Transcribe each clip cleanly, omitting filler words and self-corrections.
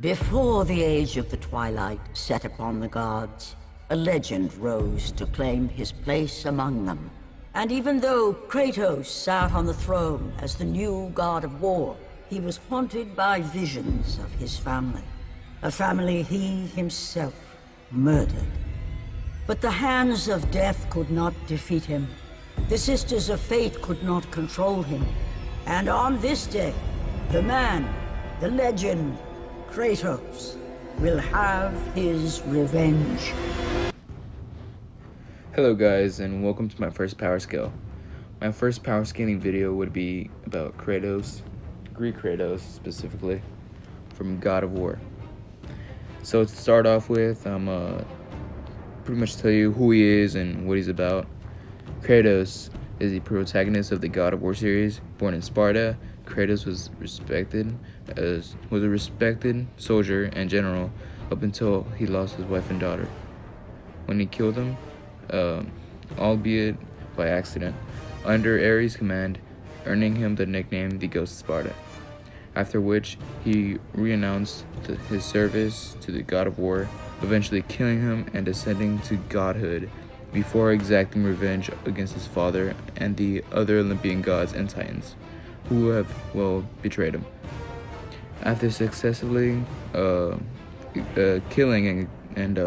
Before the age of the twilight set upon the gods, a legend rose to claim his place among them. And even though Kratos sat on the throne as the new god of war, he was haunted by visions of his family. A family he himself murdered. But the hands of death could not defeat him. The sisters of fate could not control him. And on this day, the man, the legend, Kratos, will have his revenge. Hello guys, and welcome to my first power scale. My first power scaling video would be about Kratos, Greek Kratos specifically, from God of War. So to start off with, I'm pretty much tell you who he is and what he's about. Kratos is the protagonist of the God of War series. Born in Sparta, Kratos was a respected soldier and general up until he lost his wife and daughter. When he killed them, albeit by accident, under Ares' command, earning him the nickname the Ghost of Sparta. After which, he renounced his service to the God of War, eventually killing him and ascending to godhood before exacting revenge against his father and the other Olympian gods and titans, who have, betrayed him. After successfully killing and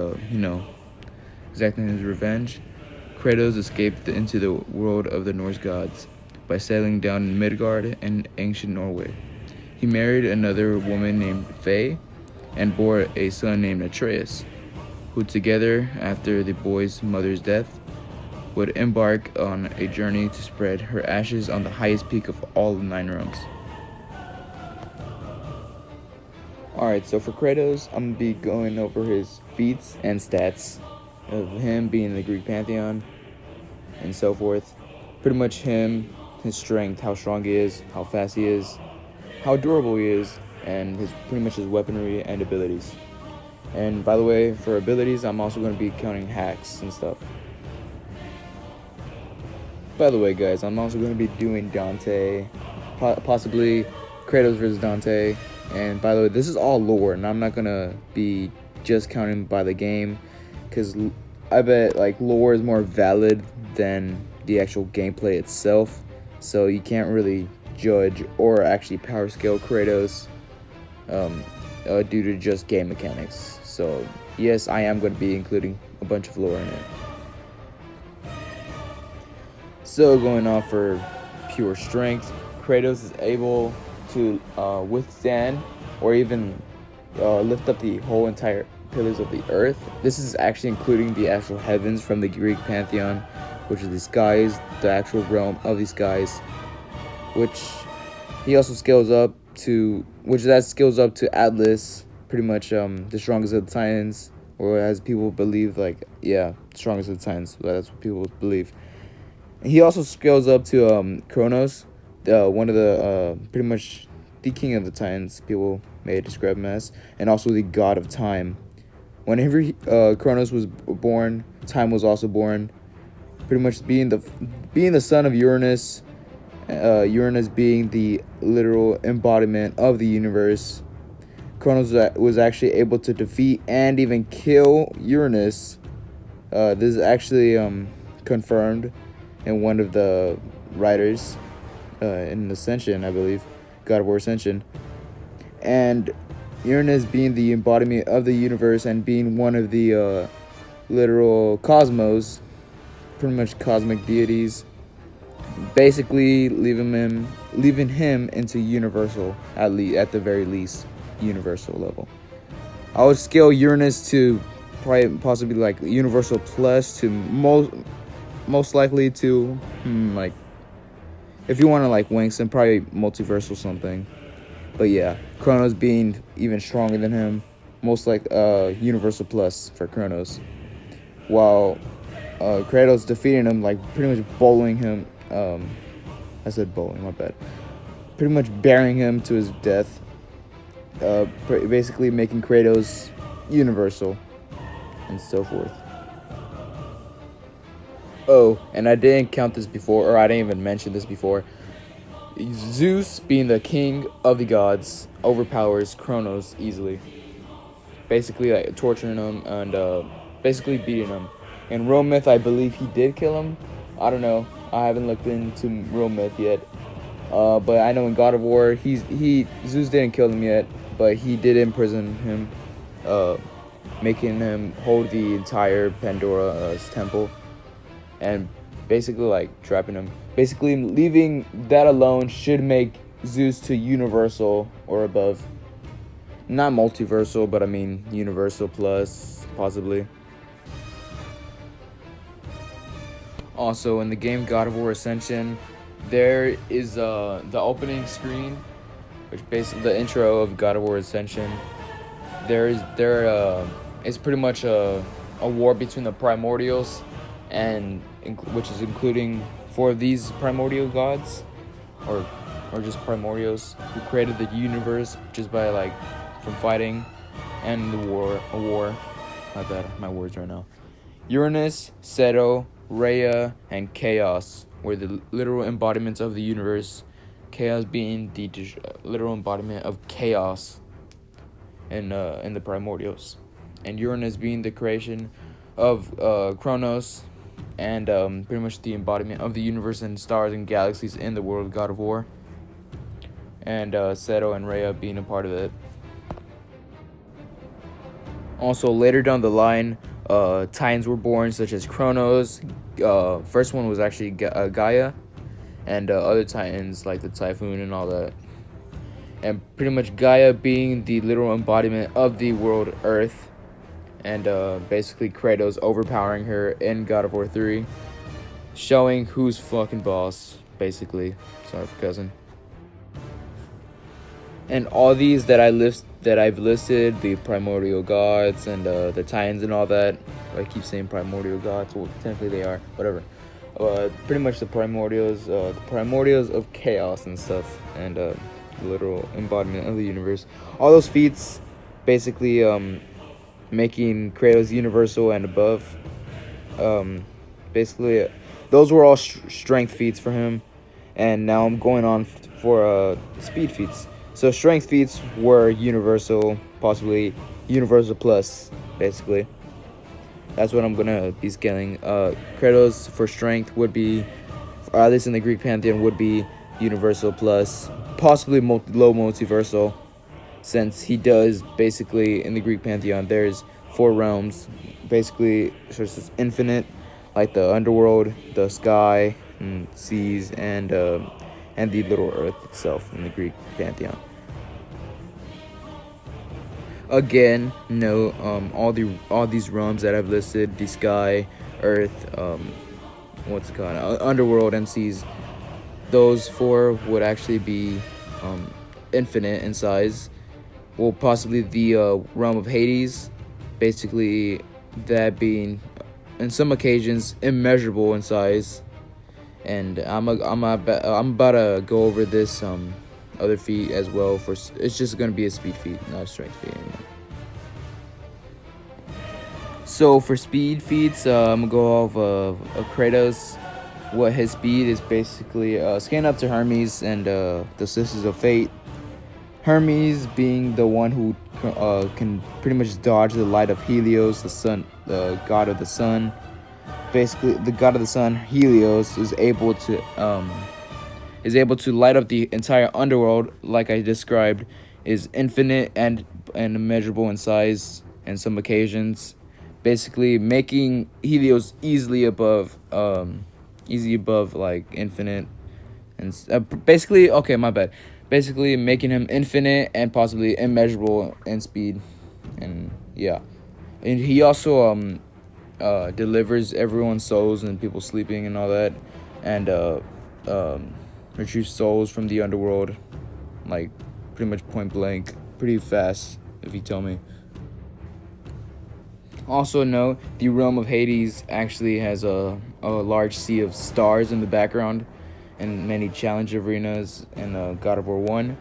exacting his revenge, Kratos escaped into the world of the Norse gods by settling down in Midgard and ancient Norway. He married another woman named Faye and bore a son named Atreus, who together, after the boy's mother's death, would embark on a journey to spread her ashes on the highest peak of all the 9 realms. Alright, so for Kratos, I'm going to be going over his feats and stats of him being in the Greek Pantheon and so forth. Pretty much him, his strength, how strong he is, how fast he is, how durable he is, and pretty much his weaponry and abilities. And by the way, for abilities, I'm also going to be counting hacks and stuff. By the way, guys, I'm also going to be doing Dante, possibly Kratos versus Dante. And by the way, this is all lore, and I'm not going to be just counting by the game, because I bet lore is more valid than the actual gameplay itself. So you can't really judge or actually power scale Kratos due to just game mechanics. So yes, I am going to be including a bunch of lore in it. So going off for pure strength, Kratos is able to withstand or even lift up the whole entire pillars of the earth. This is actually including the actual heavens from the Greek Pantheon, which is the skies, the actual realm of the skies, which he also scales up to, Atlas, pretty much the strongest of the Titans, or as people believe, strongest of the Titans. That's what people believe. And he also scales up to Kronos, one of the pretty much the king of the Titans, people may describe him as, and also the god of time. Whenever Kronos was born, time was also born. Pretty much being the son of Uranus, Uranus being the literal embodiment of the universe. Kronos was actually able to defeat and even kill Uranus. This is actually confirmed in one of the writers in Ascension, I believe, God of War Ascension. And Uranus being the embodiment of the universe and being one of the literal cosmos, pretty much cosmic deities, basically leaving him into universal, at the very least universal level. I would scale Uranus to possibly universal plus to most likely to if you want to wing some, probably multiversal something. But yeah, Kronos being even stronger than him, most universal plus for Kronos, while Kratos defeating him, pretty much bowling him. I said bowling, my bad. Pretty much burying him to his death. Basically making Kratos universal and so forth. Oh, and I didn't count this before, or I didn't even mention this before. Zeus, being the king of the gods, overpowers Kronos easily. basically like torturing him and basically beating him. In real myth, I believe he did kill him. I don't know. I haven't looked into real myth yet. But I know in God of War, Zeus didn't kill him yet, but he did imprison him, making him hold the entire Pandora's temple, and basically like trapping him. Basically, leaving that alone should make Zeus to universal or above. Not multiversal, but I mean universal plus, possibly. Also, in the game God of War Ascension, there is the opening screen, which basically the intro of God of War Ascension. It's pretty much a war between the primordials, and which is including 4 of these primordial gods, or just primordials who created the universe just by like from fighting, and a war. My bad, my words right now. Uranus, Ceto, Rhea, and Chaos were the literal embodiments of the universe. Chaos being the literal embodiment of chaos in the primordials, and Uranus being the creation of Kratos, and pretty much the embodiment of the universe and stars and galaxies in the world of God of War, and Ceto and Rhea being a part of it. Also, later down the line, Titans were born, such as Kronos. First one was actually Gaia, and other Titans like the Typhoon and all that. And pretty much Gaia being the literal embodiment of the world Earth, and basically Kratos overpowering her in God of War 3, showing who's fucking boss, basically. Sorry for cousin. And all these that I've listed, the primordial gods and the Titans and all that. I keep saying primordial gods. Well, technically they are. Whatever. Pretty much the primordials of chaos and stuff, and the literal embodiment of the universe. All those feats, basically, making Kratos universal and above. Basically, those were all strength feats for him, and now I'm going on for speed feats. So strength feats were universal, possibly universal plus, basically. That's what I'm gonna be scaling. Kratos for strength would be, or at least in the Greek Pantheon, would be universal plus, possibly low multiversal, since he does basically in the Greek Pantheon there's 4 realms, basically it's infinite, like the underworld, the sky, and seas, and the little earth itself in the Greek Pantheon. Again, no, all these realms that I've listed, the sky, earth, what's it called, underworld, and seas, those 4 would actually be infinite in size. Well, possibly the realm of Hades, basically that being, in some occasions, immeasurable in size. And I'm about to go over this other feat as well. It's just gonna be a speed feat, not a strength feat anymore. So for speed feats, I'm gonna go off of Kratos. What his speed is basically scan up to Hermes and the Sisters of Fate. Hermes being the one who can pretty much dodge the light of Helios, the sun, the god of the sun. Basically, the god of the sun, Helios, is able to light up the entire underworld, like I described, is infinite and immeasurable in size in some occasions, basically making Helios easily above like infinite, and basically, okay, my bad. Basically making him infinite and possibly immeasurable in speed, and yeah, and he also delivers everyone's souls and people sleeping and all that, and retrieves souls from the underworld, like pretty much point blank, pretty fast, if you tell me. Also note, the realm of Hades actually has a large sea of stars in the background, and many challenge arenas in God of War 1.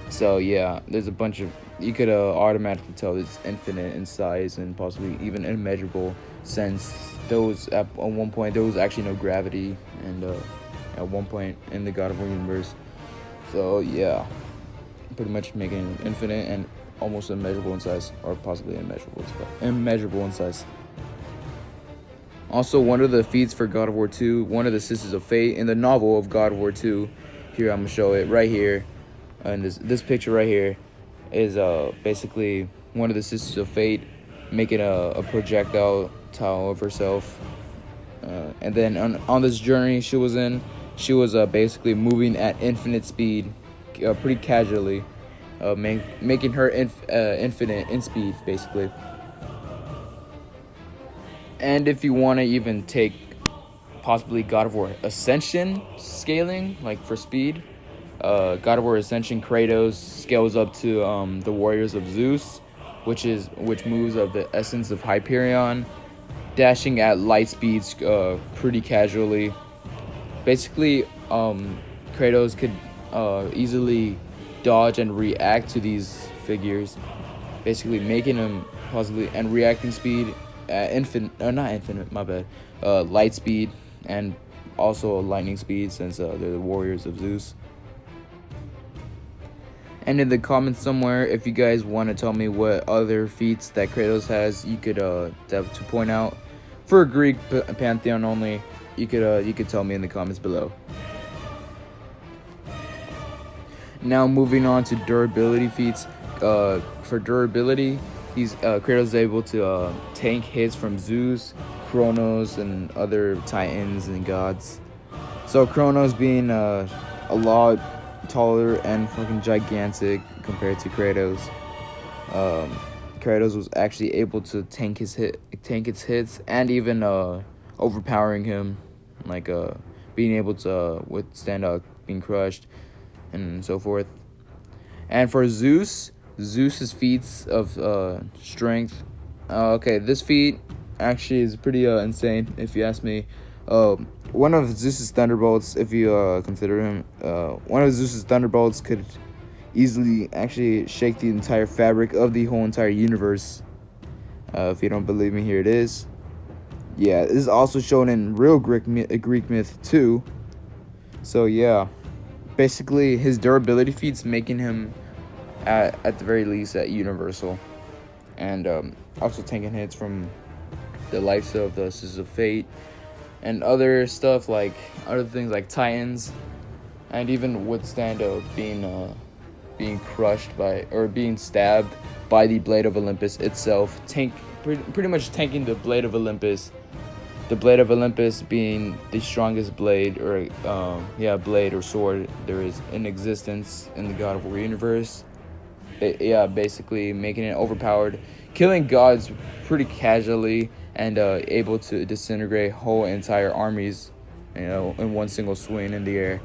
So yeah, there's a bunch of, you could automatically tell it's infinite in size and possibly even immeasurable, since those at one point there was actually no gravity, and at one point in the God of War universe. So yeah, pretty much making it infinite and almost immeasurable in size, or possibly immeasurable in size. Also, one of the feats for God of War 2, one of the Sisters of Fate in the novel of God of War 2, here I'm gonna show it right here, and this picture right here is basically one of the Sisters of Fate making a projectile of herself, and then on this journey she was basically moving at infinite speed, pretty casually, making her infinite in speed basically. And if you want to even take possibly God of War Ascension scaling, like for speed, God of War Ascension Kratos scales up to the Warriors of Zeus, which moves of the essence of Hyperion, dashing at light speeds pretty casually. Basically, Kratos could easily dodge and react to these figures, basically making them possibly and reacting speed at light speed, and also lightning speed, since they're the Warriors of Zeus. And in the comments somewhere, if you guys want to tell me what other feats that Kratos has, you could to point out for Greek Pantheon only, you could tell me in the comments below. Now moving on to durability feats. For durability, Kratos is able to tank hits from Zeus, Kronos, and other titans and gods. So Kronos being a lot taller and fucking gigantic compared to Kratos. Kratos was actually able to tank its hits, and even overpowering him, like being able to withstand being crushed and so forth. And for Zeus's feats of strength. Okay, this feat actually is pretty insane, if you ask me. One of Zeus's thunderbolts, if you consider him, one of Zeus's thunderbolts could easily actually shake the entire fabric of the whole entire universe. If you don't believe me, here it is. Yeah, this is also shown in real Greek myth too. So yeah, basically his durability feats making him at the very least at universal, and also taking hits from the likes of the Sisters of Fate and other things like Titans, and even withstand being crushed by, or being stabbed by the Blade of Olympus itself, pretty much tanking the Blade of Olympus. The Blade of Olympus being the strongest blade, or blade or sword there is in existence in the God of War universe. Basically making it overpowered, killing gods pretty casually, and able to disintegrate whole entire armies, in one single swing in the air.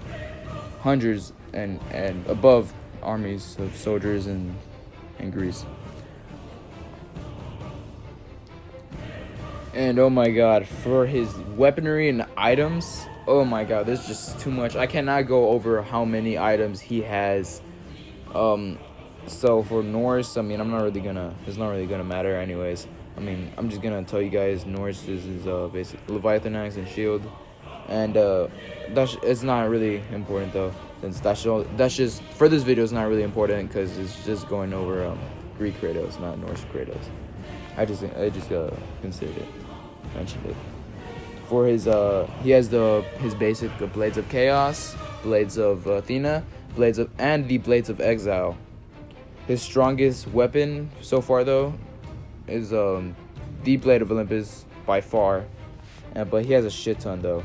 Hundreds and above armies of soldiers in Greece. And oh my god, for his weaponry and items, oh my god, there's just too much. I cannot go over how many items he has. So for Norse, it's not really gonna matter anyways. I'm just gonna tell you guys Norse is his basic Leviathan axe and shield, and it's not really important though, since that's just for this video. It's not really important because it's just going over Greek Kratos, not Norse Kratos. I just considered it, mentioned it. For his he has his basic Blades of Chaos, Blades of Athena, and the Blades of Exile. His strongest weapon so far though is the Blade of Olympus by far, but he has a shit ton though.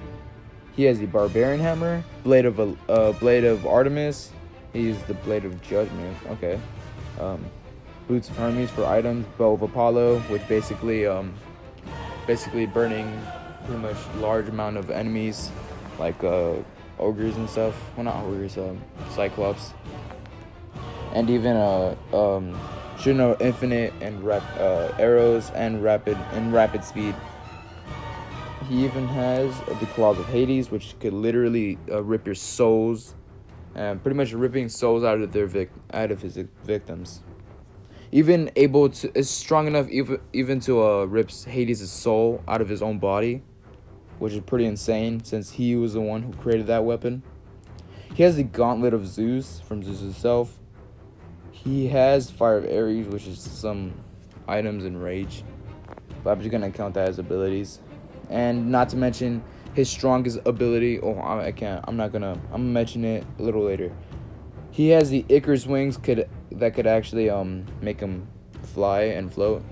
He has the Barbarian Hammer, Blade of Artemis. He's the Blade of Judgment. Okay. Boots of Hermes for items, Bow of Apollo, which basically burning pretty much large amount of enemies, like ogres and stuff. Well, not ogres, Cyclops. And even shooting out infinite and arrows and rapid speed. He even has the Claws of Hades, which could literally rip your souls, pretty much ripping souls out of his victims. Even is strong enough even to rip Hades' soul out of his own body, which is pretty insane since he was the one who created that weapon. He has the Gauntlet of Zeus from Zeus himself. He has Fire of Ares, which is some items in Rage, but I'm just gonna count that as abilities. And not to mention his strongest ability. Oh, I can't. I'm gonna mention it a little later. He has the Icarus wings that could actually make him fly and float.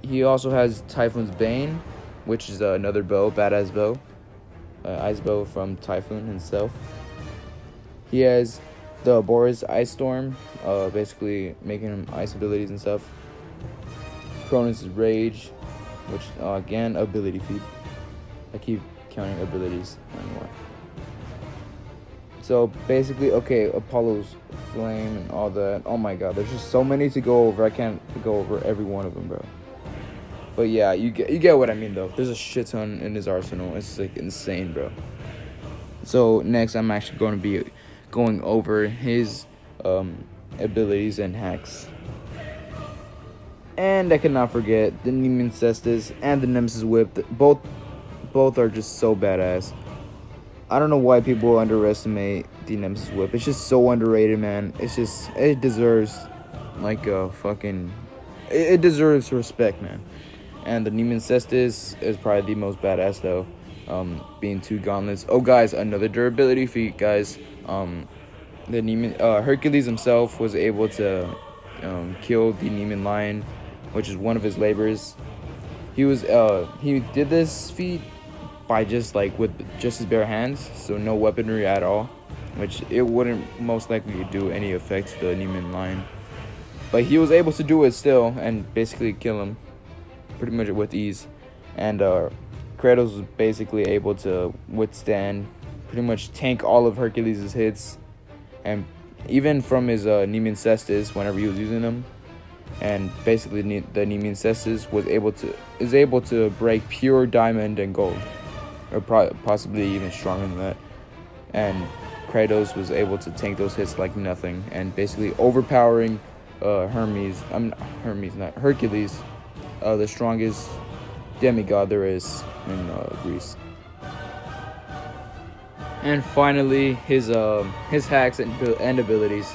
He also has Typhoon's Bane, which is another bow, badass bow, ice bow from Typhoon himself. He has the Boris Ice Storm, basically making him ice abilities and stuff. Cronus' Rage, which again ability feat. I keep counting abilities anymore. So basically, okay, Apollo's Flame and all that. Oh my god, there's just so many to go over. I can't go over every one of them, bro. But yeah, you get what I mean, though. There's a shit ton in his arsenal. It's like insane, bro. So next, I'm actually going to be going over his abilities and hacks. And I cannot forget the Nemean Cestus and the Nemesis Whip. Both are just so badass. I don't know why people underestimate the Nemesis Whip. It's just so underrated, man. It deserves like a fucking... It deserves respect, man. And the Nemean Cestus is probably the most badass, though. Being 2 gauntlets. Oh, guys, another durability feat, guys. The Nemean... Hercules himself was able to kill the Nemean Lion, which is one of his labors. He did this feat by just with just his bare hands, so no weaponry at all, which it wouldn't most likely do any effect to the Nemean Lion. But he was able to do it still and basically kill him pretty much with ease. And Kratos was basically able to withstand, pretty much tank all of Hercules' hits, and even from his Nemean Cestus whenever he was using them. And basically the Nemean Cestus is able to break pure diamond and gold, or possibly even stronger than that. And Kratos was able to tank those hits like nothing, and basically overpowering Hercules, the strongest demigod there is in Greece. And finally, his hacks and abilities.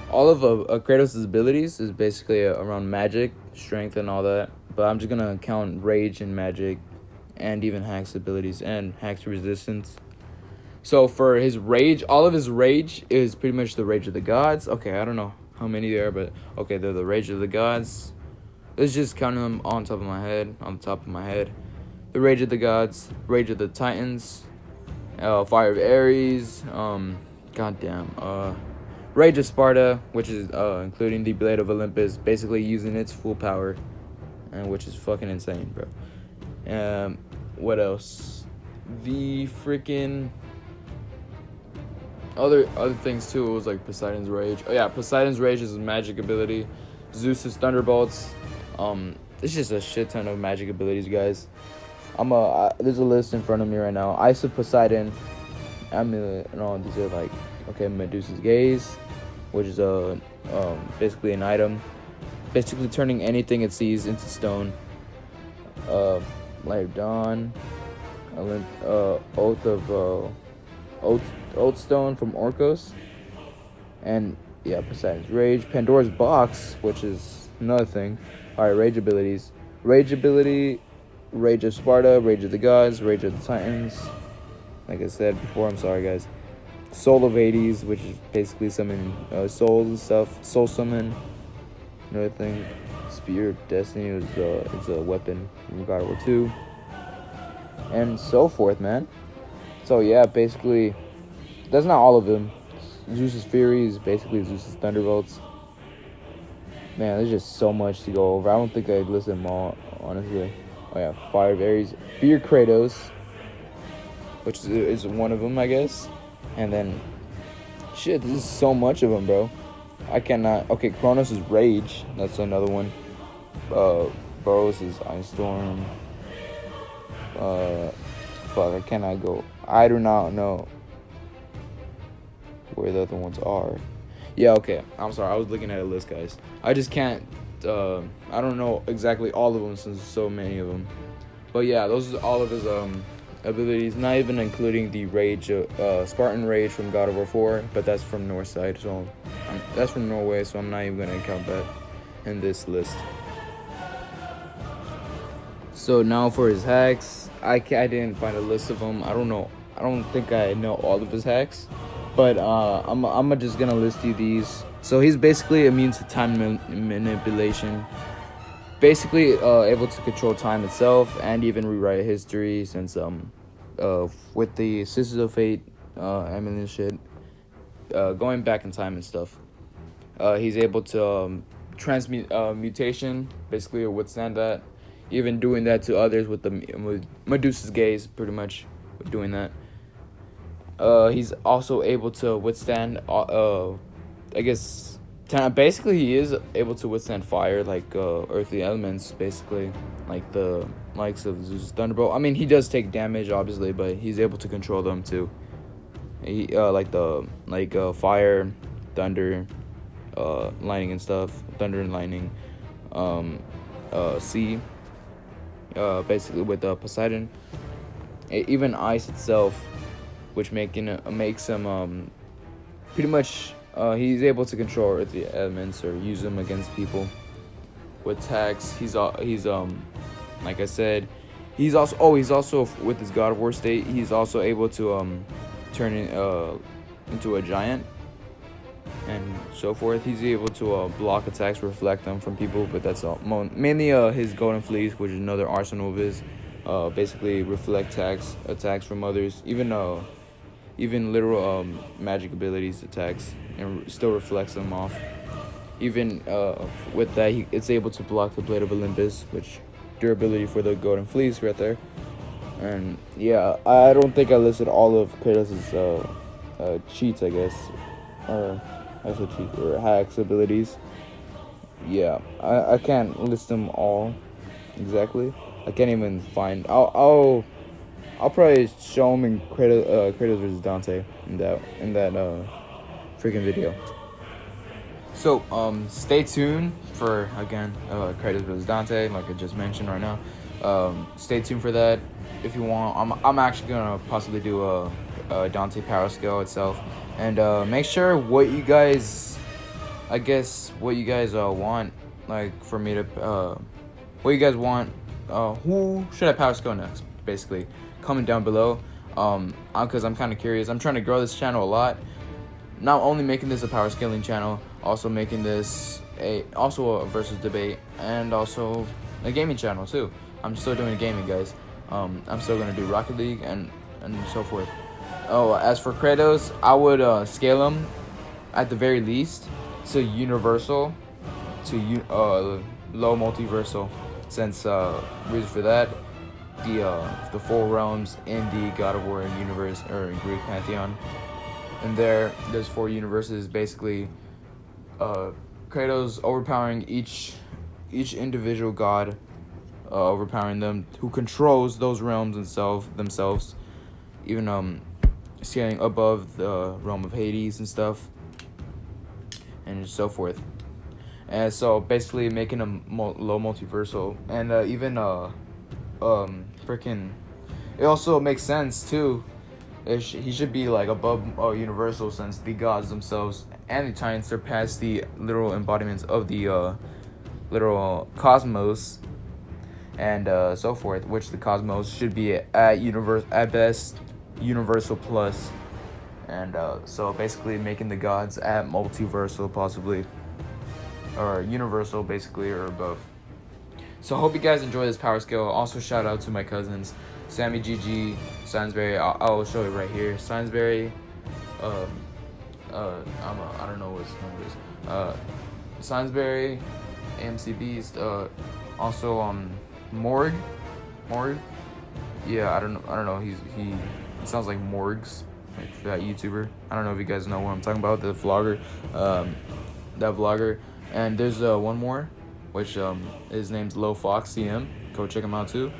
All of Kratos' abilities is basically around magic, strength, and all that. But I'm just gonna count rage and magic, and even hacks abilities and hacks resistance. So for his rage, all of his rage is pretty much the rage of the gods. Okay, I don't know how many there are, but okay, they're the rage of the gods. Let's just count them on top of my head. The rage of the gods, rage of the titans, fire of Ares, rage of Sparta, which is including the blade of Olympus, basically using its full power, and which is fucking insane, bro. What else? The freaking other things too. It was like Poseidon's rage. Oh yeah, Poseidon's rage is a magic ability. Zeus's thunderbolts. It's just a shit ton of magic abilities, guys. There's a list in front of me right now. Ice of Poseidon. These are like, okay, Medusa's gaze, which is basically an item, basically turning anything it sees into stone. Light of Dawn, Oath Stone from Orcos, and yeah, Poseidon's Rage, Pandora's Box, which is another thing. Alright, rage abilities. Rage ability, Rage of Sparta, Rage of the Gods, Rage of the Titans. Like I said before, I'm sorry, guys. Soul of Hades, which is basically summoning souls and stuff. Soul Summon, another thing. Spear of Destiny it's a weapon from God of War 2. And so forth, man. So yeah, basically, that's not all of them. Zeus's Fury is basically Zeus's Thunderbolts. Man, there's just so much to go over. I don't think I'd list them all, honestly. Oh yeah, Fire of Ares. Fear Kratos, which is one of them, I guess. And then, shit, this is so much of them, bro. I cannot... Okay, Kronos is Rage. That's another one. Boros is Ice Storm. Fuck, I cannot go... I do not know where the other ones are. Yeah, okay. I'm sorry. I was looking at a list, guys. I just can't... I don't know exactly all of them since there's so many of them. But yeah, those are all of his abilities, not even including the Rage, Spartan Rage from God of War 4, but that's from North side, so That's from Norway, so I'm not even gonna count that in this list. So now for his hacks, I didn't find a list of them. I don't know. I don't think I know all of his hacks, but I'm just gonna list you these. So he's basically immune to time manipulation. Basically, able to control time itself and even rewrite history. Since with the Sisters of Fate, and shit, going back in time and stuff. He's able to transmute mutation, basically, or withstand that. Even doing that to others with Medusa's gaze, pretty much doing that. He's also able to withstand, I guess, basically he is able to withstand fire, like earthly elements, basically, like the likes of Zeus' Thunderbolt. I mean, he does take damage, obviously, but he's able to control them too. He fire, thunder, lightning and stuff, thunder and lightning, sea, basically with Poseidon, even ice itself, which makes him pretty much he's able to control earthly elements or use them against people with attacks. He's like I said, he's also with his God of War state, he's also able to turn into a giant and so forth. He's able to block attacks, reflect them from people, but that's all. Mainly his Golden Fleece, which is another arsenal of his, basically reflect attacks from others, even literal magic abilities attacks, and still reflects them off. Even with that, it's able to block the Blade of Olympus, which durability for the Golden Fleece right there. And yeah, I don't think I listed all of Kratos' cheats, I guess, or I said cheats or hacks abilities. Yeah, I can't list them all exactly. I can't even find. I'll probably show them in Kratos versus Dante in that freaking video. So stay tuned for again Kratos versus Dante, like I just mentioned right now. Stay tuned for that if you want. I'm actually gonna possibly do a Dante power scale itself, and make sure what you guys want, like for me to what you guys want. Who should I power scale next? Basically, comment down below. Because I'm kind of curious. I'm trying to grow this channel a lot. Not only making this a power scaling channel, also making this a versus debate, and also a gaming channel too. I'm still doing gaming, guys. I'm still gonna do Rocket League and so forth. Oh, as for Kratos, I would scale him at the very least to universal, to low multiversal. Since reason for that, the 4 realms in the God of War universe, or in Greek Pantheon, and there's 4 universes, basically Kratos overpowering each individual god, overpowering them, who controls those realms themselves, even scaling above the realm of Hades and stuff, and so forth. And so basically making them low multiversal, and even freaking, it also makes sense too. He should be like above universal, since the gods themselves and the Titans surpass the literal embodiments of the literal cosmos, and so forth. Which the cosmos should be at best universal plus, and so basically making the gods at multiversal possibly, or universal basically, or above. So I hope you guys enjoy this power scale. Also shout out to my cousins, Sammy, GG, Sainsbury. I'll show it right here. Sainsbury, I don't know what his name is. Sainsbury, AMC Beast. Also Morg. Yeah, I don't know. He sounds like Morgs, like that YouTuber. I don't know if you guys know what I'm talking about. The vlogger, that vlogger. And there's one more, which his name's Low Fox CM. Go check him out too.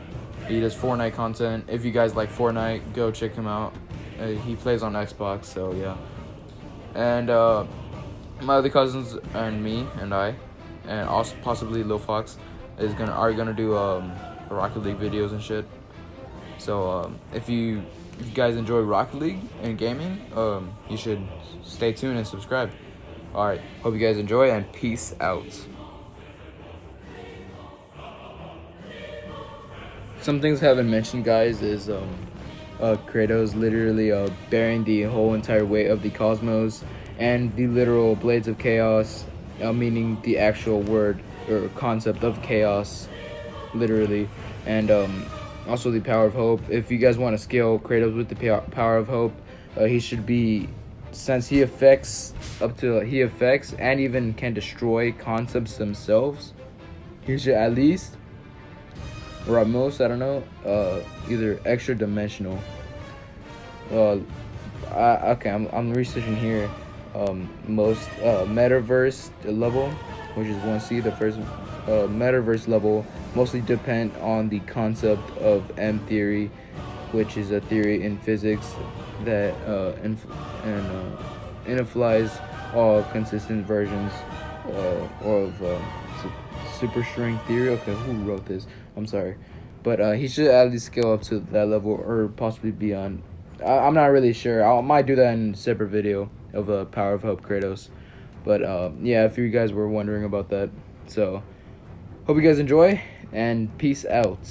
He does Fortnite content. If you guys like Fortnite, go check him out. He plays on Xbox, so yeah. And my other cousins and me and I, and also possibly Lil Fox, are gonna do Rocket League videos and shit. So if you guys enjoy Rocket League and gaming, you should stay tuned and subscribe. All right, hope you guys enjoy, and peace out. Some things I haven't mentioned, guys, is Kratos literally bearing the whole entire weight of the cosmos, and the literal blades of chaos, meaning the actual word or concept of chaos, literally, and also the power of hope. If you guys want to scale Kratos with the power of hope, he should be, since he affects and even can destroy concepts themselves, he should at least, or at most, I don't know, either extra dimensional. I'm researching here. Most metaverse level, which is 1C, the first metaverse level, mostly depend on the concept of M theory, which is a theory in physics that implies all consistent versions of superstring theory. Okay, who wrote this? I'm sorry, but he should at least scale up to that level or possibly beyond. I'm not really sure. I might do that in a separate video of Power of Hope Kratos. But yeah, if you guys were wondering about that. So hope you guys enjoy, and peace out.